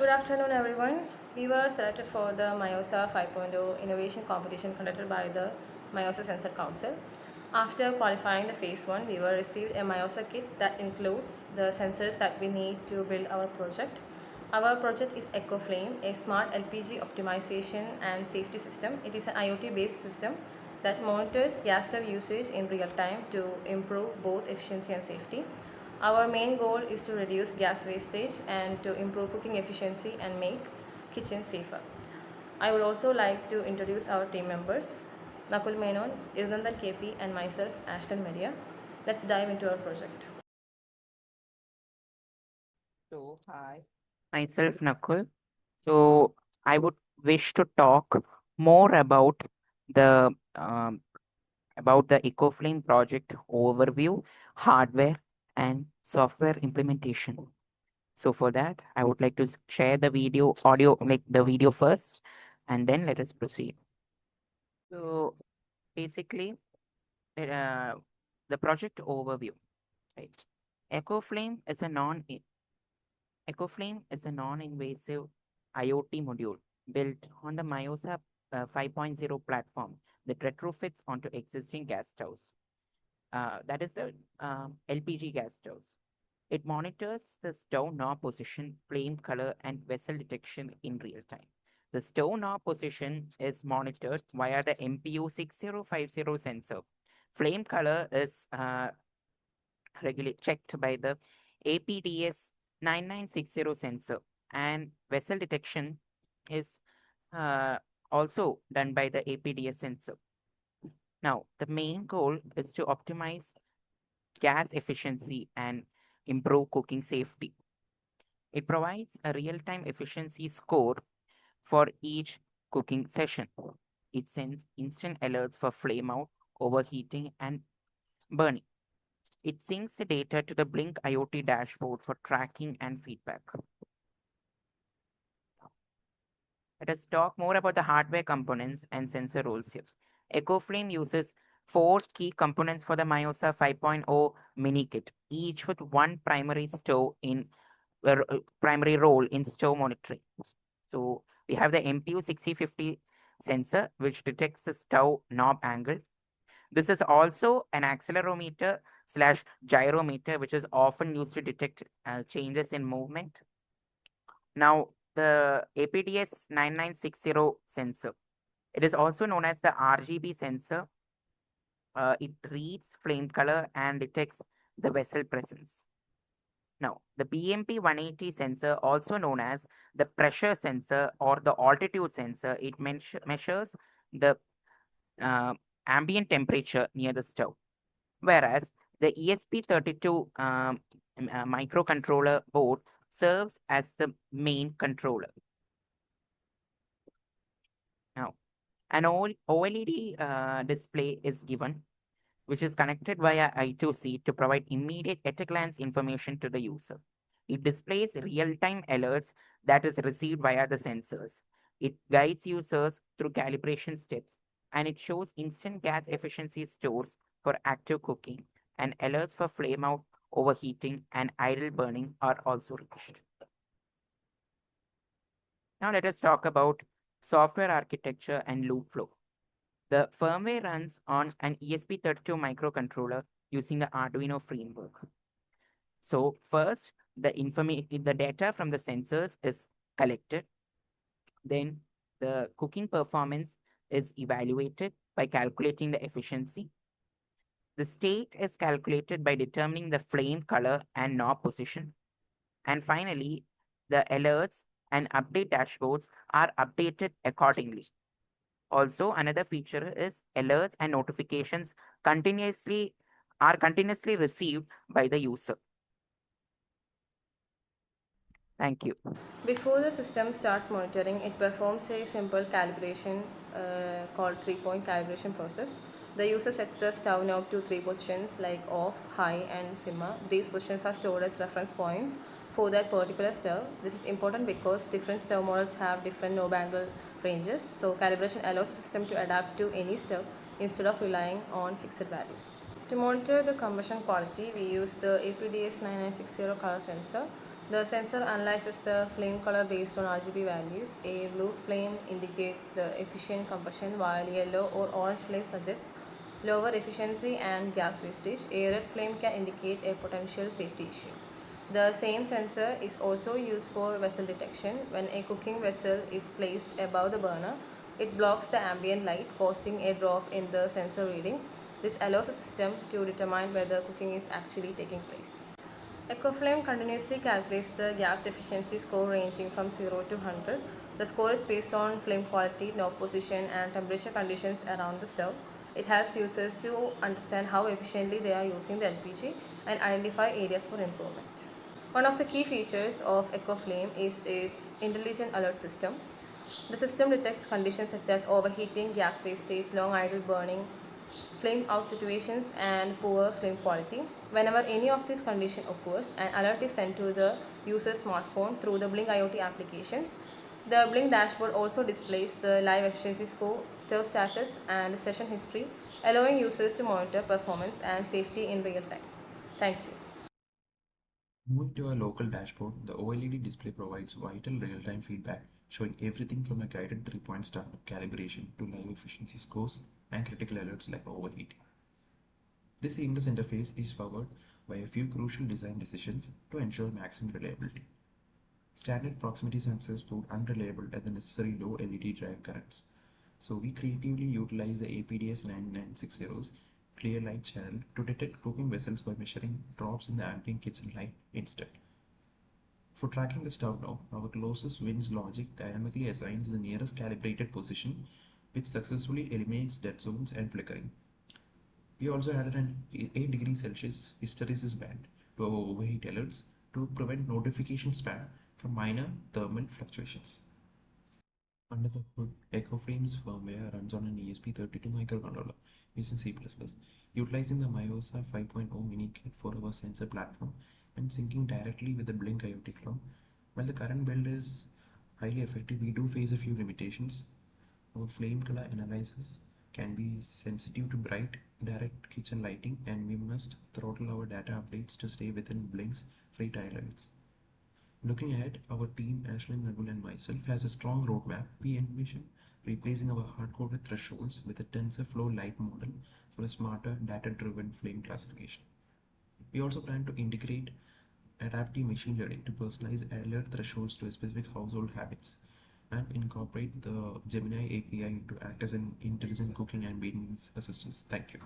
Good afternoon, everyone. We were selected for the Myosa 5.0 innovation competition conducted by the Myosa Sensors Council. After qualifying the phase 1, we were received a Myosa kit that includes the sensors that we need to build our project. Our project is EcoFlame, a smart LPG optimization and safety system. It is an IoT-based system that monitors gas stove usage in real time to improve both efficiency and safety. Our main goal is to reduce gas wastage and to improve cooking efficiency and make kitchens safer. I would also like to introduce our team members, Nakul Menon, Isnandar KP and myself, Ashton Media. Let's dive into our project. So, hi, myself Nakul. So, I would wish to talk more the about the EcoFlame project overview, hardware, and software implementation. So, for that, I would like to share the video first, and then let us proceed. So, basically, uh, the project overview, right? EcoFlame is a non EcoFlame is a non-invasive IoT module built on the Myosa 5.0 platform that retrofits onto existing gas stoves. That is the LPG gas stoves. It monitors the stove knob position, flame color, and vessel detection in real time. The stove knob position is monitored via the MPU6050 sensor. Flame color is checked by the APDS9960 sensor, and vessel detection is also done by the APDS sensor. Now, the main goal is to optimize gas efficiency and improve cooking safety. It provides a real-time efficiency score for each cooking session. It sends instant alerts for flame out, overheating, and burning. It syncs the data to the Blynk IoT dashboard for tracking and feedback. Let us talk more about the hardware components and sensor roles here. EcoFlame uses 4 key components for the Myosa 5.0 mini kit, each with one primary primary role in stove monitoring. So we have the MPU6050 sensor, which detects the stove knob angle. This is also an accelerometer slash gyrometer, which is often used to detect changes in movement. Now, the APDS9960 sensor. It is also known as the RGB sensor. It reads flame color and detects the vessel presence. Now, the BMP180 sensor, also known as the pressure sensor or the altitude sensor, it measures the ambient temperature near the stove. Whereas the ESP32 microcontroller board serves as the main controller. Now, an OLED display is given, which is connected via I2C to provide immediate at-a-glance information to the user. It displays real-time alerts that is received via the sensors. It guides users through calibration steps, and it shows instant gas efficiency scores for active cooking, and alerts for flame out, overheating, and idle burning are also reached. Now let us talk about software architecture and loop flow. The firmware runs on an ESP32 microcontroller using the Arduino framework. So first, the data from the sensors is collected. Then the cooking performance is evaluated by calculating the efficiency. The state is calculated by determining the flame color and knob position. And finally, the alerts and update dashboards are updated accordingly. Also, another feature is alerts and notifications continuously received by the user. Thank you. Before the system starts monitoring, it performs a simple calibration called 3-point calibration process. The user sets the stove knob to 3 positions like off, high and simmer. These positions are stored as reference points for that particular stove. This is important because different stove models have different knob angle ranges. So calibration allows the system to adapt to any stove instead of relying on fixed values. To monitor the combustion quality, we use the APDS9960 color sensor. The sensor analyzes the flame color based on RGB values. A blue flame indicates the efficient combustion, while yellow or orange flame suggests lower efficiency and gas wastage. A red flame can indicate a potential safety issue. The same sensor is also used for vessel detection. When a cooking vessel is placed above the burner, it blocks the ambient light, causing a drop in the sensor reading. This allows the system to determine whether cooking is actually taking place. EcoFlame continuously calculates the gas efficiency score ranging from 0 to 100. The score is based on flame quality, knob position, and temperature conditions around the stove. It helps users to understand how efficiently they are using the LPG and identify areas for improvement. One of the key features of EcoFlame is its intelligent alert system. The system detects conditions such as overheating, gas wastage, long idle burning, flame out situations, and poor flame quality. Whenever any of these conditions occurs, an alert is sent to the user's smartphone through the Blynk IoT applications. The Blynk dashboard also displays the live efficiency score, stove status, and session history, allowing users to monitor performance and safety in real time. Thank you. Moving to our local dashboard, the OLED display provides vital real-time feedback, showing everything from a guided 3-point startup calibration to live efficiency scores and critical alerts like overheating. This seamless interface is powered by a few crucial design decisions to ensure maximum reliability. Standard proximity sensors prove unreliable at the necessary low LED drive currents, so we creatively utilize the APDS9960 clear light channel to detect cooking vessels by measuring drops in the ambient kitchen light instead. For tracking the stove knob, our closest wins logic dynamically assigns the nearest calibrated position, which successfully eliminates dead zones and flickering. We also added an 8 degrees Celsius hysteresis band to our overheat alerts to prevent notification spam from minor thermal fluctuations. Under the hood, EcoFlame's firmware runs on an ESP32 microcontroller using C++, utilizing the Myosa 5.0 mini kit for our sensor platform and syncing directly with the Blynk IoT clone. While the current build is highly effective, we do face a few limitations. Our flame color analysis can be sensitive to bright, direct kitchen lighting, and we must throttle our data updates to stay within Blink's free time limits. Looking ahead, our team, Ashlyn, Nagul, and myself, has a strong roadmap. We envision replacing our hard-coded thresholds with a TensorFlow Lite model for a smarter, data-driven flame classification. We also plan to integrate adaptive machine learning to personalize alert thresholds to specific household habits and incorporate the Gemini API to act as an intelligent cooking and maintenance assistance. Thank you.